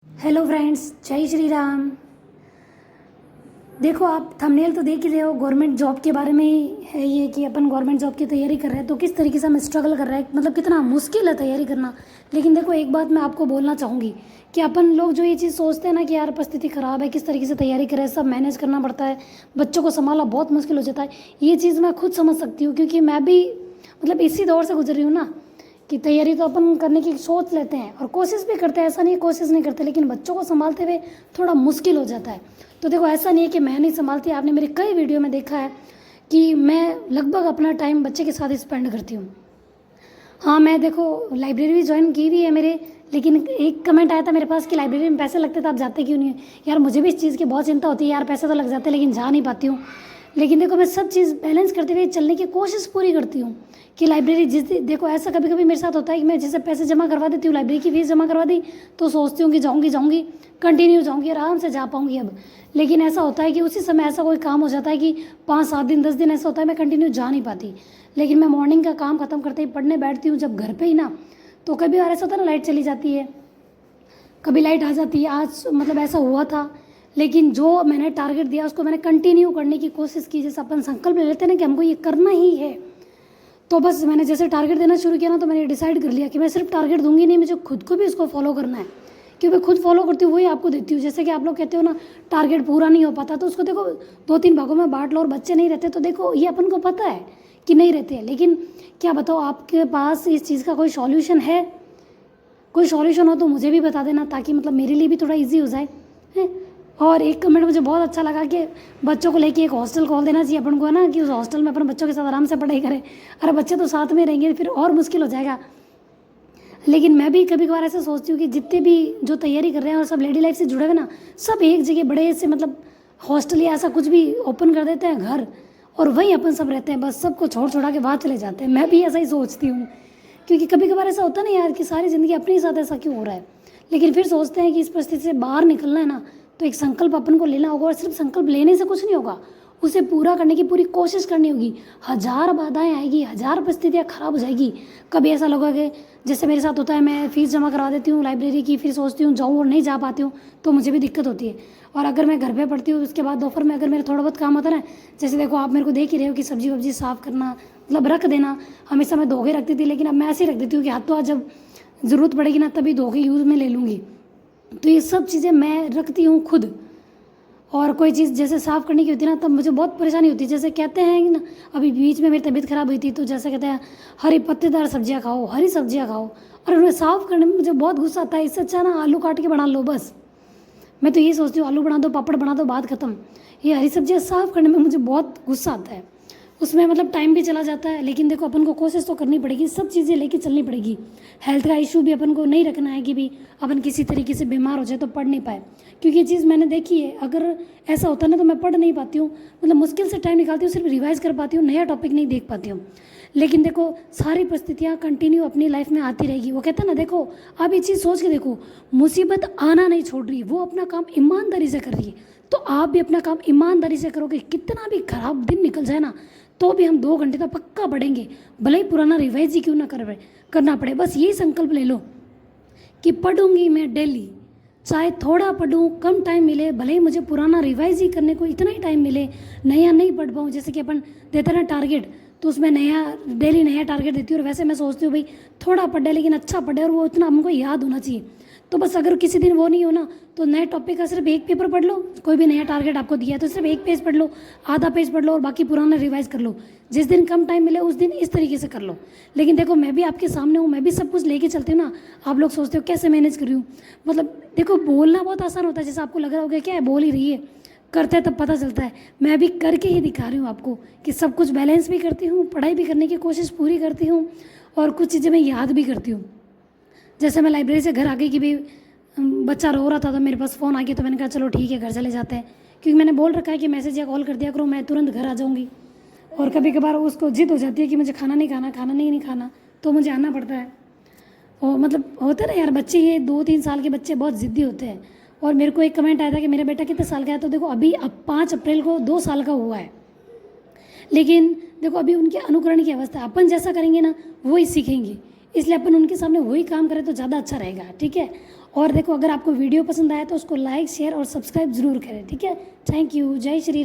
Hello friends, जय श्री राम। देखो, आप थंबनेल तो देख ही रहे हो। गवर्नमेंट जॉब के बारे में ही है ये कि अपन गवर्नमेंट जॉब की तैयारी कर रहे हैं तो किस तरीके से हम स्ट्रगल कर रहे हैं, मतलब कितना मुश्किल है तैयारी करना। लेकिन देखो, एक बात मैं आपको बोलना चाहूँगी कि अपन लोग जो ये चीज़ सोचते हैं ना कि यार परिस्थिति ख़राब है, किस तरीके से तैयारी करें, सब मैनेज करना पड़ता है, बच्चों को संभालना बहुत मुश्किल हो जाता है। ये चीज़ मैं खुद समझ सकती हूँ क्योंकि मैं भी मतलब इसी दौर से गुजर रही हूँ ना कि तैयारी तो अपन करने की सोच लेते हैं और कोशिश भी करते हैं, ऐसा नहीं कोशिश नहीं करते, लेकिन बच्चों को संभालते हुए थोड़ा मुश्किल हो जाता है। तो देखो, ऐसा नहीं है कि मैं नहीं संभालती। आपने मेरे कई वीडियो में देखा है कि मैं लगभग अपना टाइम बच्चे के साथ स्पेंड करती हूँ। हाँ, मैं देखो लाइब्रेरी भी ज्वाइन की भी है मेरे, लेकिन एक कमेंट आया था मेरे पास कि लाइब्रेरी में पैसे लगते तो आप जाते क्यों नहीं हो। यार, मुझे भी इस चीज़ की बहुत चिंता होती है, यार पैसे तो लग जाते लेकिन जा नहीं पाती हूँ। लेकिन देखो, मैं सब चीज़ बैलेंस करते हुए चलने की कोशिश पूरी करती हूँ कि लाइब्रेरी देखो, ऐसा कभी कभी मेरे साथ होता है कि मैं जैसे पैसे जमा करवा देती हूँ, लाइब्रेरी की फीस जमा करवा दी तो सोचती हूँ कि जाऊँगी कंटिन्यू जाऊँगी, आराम से जा पाऊँगी अब। लेकिन ऐसा होता है कि उसी समय ऐसा कोई काम हो जाता है कि 5-7 दिन 10 दिन ऐसा होता है मैं कंटिन्यू जा नहीं पाती। लेकिन मैं मॉर्निंग का काम ख़त्म करते ही पढ़ने बैठती हूँ जब घर पे ही ना, तो कभी बार ऐसा होता है ना लाइट चली जाती है, कभी लाइट आ जाती है। आज मतलब ऐसा हुआ था, लेकिन जो मैंने टारगेट दिया उसको मैंने कंटिन्यू करने की कोशिश की। जैसे अपन संकल्प ले लेते हैं ना कि हमको ये करना ही है, तो बस मैंने जैसे टारगेट देना शुरू किया ना, तो मैंने डिसाइड कर लिया कि मैं सिर्फ टारगेट दूंगी नहीं, मुझे खुद को भी उसको फॉलो करना है। क्योंकि मैं खुद फॉलो करती हूँ वही आपको देती हूँ। जैसे कि आप लोग कहते हो ना टारगेट पूरा नहीं हो पाता, तो उसको देखो 2-3 भागों में बांट लो और बच्चे नहीं रहते तो देखो ये अपन को पता है कि नहीं रहते हैं। लेकिन क्या बताओ, आपके पास इस चीज़ का कोई सॉल्यूशन है? कोई सॉल्यूशन हो तो मुझे भी बता देना, ताकि मतलब मेरे लिए भी थोड़ा इजी हो जाए है। और एक कमेंट मुझे बहुत अच्छा लगा कि बच्चों को लेके एक हॉस्टल खोल देना चाहिए अपन को, है ना, कि उस हॉस्टल में अपन बच्चों के साथ आराम से पढ़ाई करें। अरे बच्चे तो साथ में रहेंगे फिर और मुश्किल हो जाएगा। लेकिन मैं भी कभी कभार ऐसा सोचती हूँ कि जितने भी जो तैयारी कर रहे हैं और सब लेडी लाइफ से जुड़े हुए ना, सब एक जगह बड़े से मतलब हॉस्टल या ऐसा कुछ भी ओपन कर देते हैं घर, और वहीं अपन सब रहते हैं, बस सबको छोड़ छोड़ा के वहाँ चले जाते हैं। मैं भी ऐसा ही सोचती हूँ क्योंकि कभी कभार ऐसा होता है ना यार कि सारी ज़िंदगी अपने ही साथ ऐसा क्यों हो रहा है। लेकिन फिर सोचते हैं कि इस परिस्थिति से बाहर निकलना है ना, तो एक संकल्प अपन को लेना होगा। और सिर्फ संकल्प लेने से कुछ नहीं होगा, उसे पूरा करने की पूरी कोशिश करनी होगी। 1000 बाधाएं आएगी, 1000 परिस्थितियाँ खराब हो जाएगी। कभी ऐसा लगेगा कि जैसे मेरे साथ होता है, मैं फ़ीस जमा करवा देती हूँ लाइब्रेरी की, फिर सोचती हूँ जाऊँ और नहीं जा पाती हूँ तो मुझे भी दिक्कत होती है। और अगर मैं घर पे पढ़ती हूँ उसके बाद दोपहर में अगर मेरा थोड़ा बहुत काम होता है ना, जैसे देखो आप मेरे को देख ही रहे हो कि सब्जी वब्जी साफ़ करना मतलब रख देना, हमेशा मैं धो के रखती थी, लेकिन अब मैं ऐसे ही रख देती हूँ कि हाथ तो आज जब ज़रूरत पड़ेगी ना तभी धो के यूज़ में ले लूँगी। तो ये सब चीज़ें मैं रखती हूँ खुद। और कोई चीज़ जैसे साफ़ करने की होती है ना, तब मुझे बहुत परेशानी होती है। जैसे कहते हैं कि ना, अभी बीच में मेरी तबीयत ख़राब हुई थी तो जैसे कहते हैं हरी पत्तेदार सब्जियां खाओ, हरी सब्जियां खाओ, और उन्हें साफ़ करने में मुझे बहुत गुस्सा आता है। इससे अच्छा ना आलू काट के बना लो बस। मैं तो यही सोचती हूँ, आलू बना दो, पापड़ बना दो, बात खत्म। ये हरी सब्जियाँ साफ़ करने में मुझे बहुत गुस्सा आता है, उसमें मतलब टाइम भी चला जाता है। लेकिन देखो, अपन को कोशिश तो करनी पड़ेगी, सब चीज़ें लेके चलनी पड़ेगी। हेल्थ का इशू भी अपन को नहीं रखना है कि भी अपन किसी तरीके से बीमार हो जाए तो पढ़ नहीं पाए, क्योंकि ये चीज़ मैंने देखी है। अगर ऐसा होता है ना तो मैं पढ़ नहीं पाती हूँ, मतलब मुश्किल से टाइम निकालती हूँ, सिर्फ रिवाइज़ कर पाती हूँ, नया टॉपिक नहीं देख पाती हूँ। लेकिन देखो, सारी परिस्थितियाँ कंटिन्यू अपनी लाइफ में आती रहेगी। वो कहते हैं ना, देखो आप ये चीज़ सोच के देखो, मुसीबत आना नहीं छोड़ रही, वो अपना काम ईमानदारी से कर रही है। तो आप भी अपना काम ईमानदारी से करोगे, कितना भी खराब दिन निकल जाए ना तो भी हम 2 घंटे तो पक्का पढ़ेंगे, भले ही पुराना रिवाइज ही क्यों ना करना पड़े। बस यही संकल्प ले लो कि पढ़ूंगी मैं डेली, चाहे थोड़ा पढ़ूँ, कम टाइम मिले, भले ही मुझे पुराना रिवाइज ही करने को इतना ही टाइम मिले, नया नहीं पढ़ पाऊँ। जैसे कि अपन देते ना टारगेट, तो उसमें नया डेली नया टारगेट देती हूँ। और वैसे मैं सोचती हूँ भाई थोड़ा पढ़े लेकिन अच्छा पढ़े, और वो इतना हमको याद होना चाहिए। तो बस अगर किसी दिन वो नहीं हो ना, तो नए टॉपिक का सिर्फ एक पेपर पढ़ लो। कोई भी नया टारगेट आपको दिया है तो सिर्फ एक पेज पढ़ लो, आधा पेज पढ़ लो, और बाकी पुराना रिवाइज कर लो। जिस दिन कम टाइम मिले उस दिन इस तरीके से कर लो। लेकिन देखो, मैं भी आपके सामने हूँ, मैं भी सब कुछ लेके चलती हूँ ना। आप लोग सोचते हो कैसे मैनेज कर रही हूँ, मतलब देखो बोलना बहुत आसान होता है, जैसे आपको लग रहा होगा क्या है बोल ही रही है, करते हैं तब पता चलता है। मैं भी करके ही दिखा रही हूँ आपको कि सब कुछ बैलेंस भी करती हूँ, पढ़ाई भी करने की कोशिश पूरी करती हूँ, और कुछ चीज़ें मैं याद भी करती हूँ। जैसे मैं लाइब्रेरी से घर आ गई कि भी बच्चा रो रहा था तो मेरे पास फ़ोन आ गया, तो मैंने कहा चलो ठीक है घर चले जाते हैं, क्योंकि मैंने बोल रखा है कि मैसेज या कॉल कर दिया करो, मैं तुरंत घर आ जाऊँगी। और कभी कभार उसको जिद हो जाती है कि मुझे खाना नहीं खाना, खाना नहीं खाना, तो मुझे आना पड़ता है। और मतलब होता है ना यार, बच्चे ये 2-3 साल के बच्चे बहुत ज़िद्दी होते हैं। और मेरे को एक कमेंट आया था कि मेरा बेटा कितने साल का है, तो देखो अभी अब 5 अप्रैल को 2 साल का हुआ है। लेकिन देखो अभी उनके अनुकरण की अवस्था, अपन जैसा करेंगे ना वही सीखेंगे, इसलिए अपन उनके सामने वही काम करें तो ज़्यादा अच्छा रहेगा, ठीक है। और देखो, अगर आपको वीडियो पसंद आया तो उसको लाइक शेयर और सब्सक्राइब ज़रूर करें, ठीक है। Thank you. जय श्री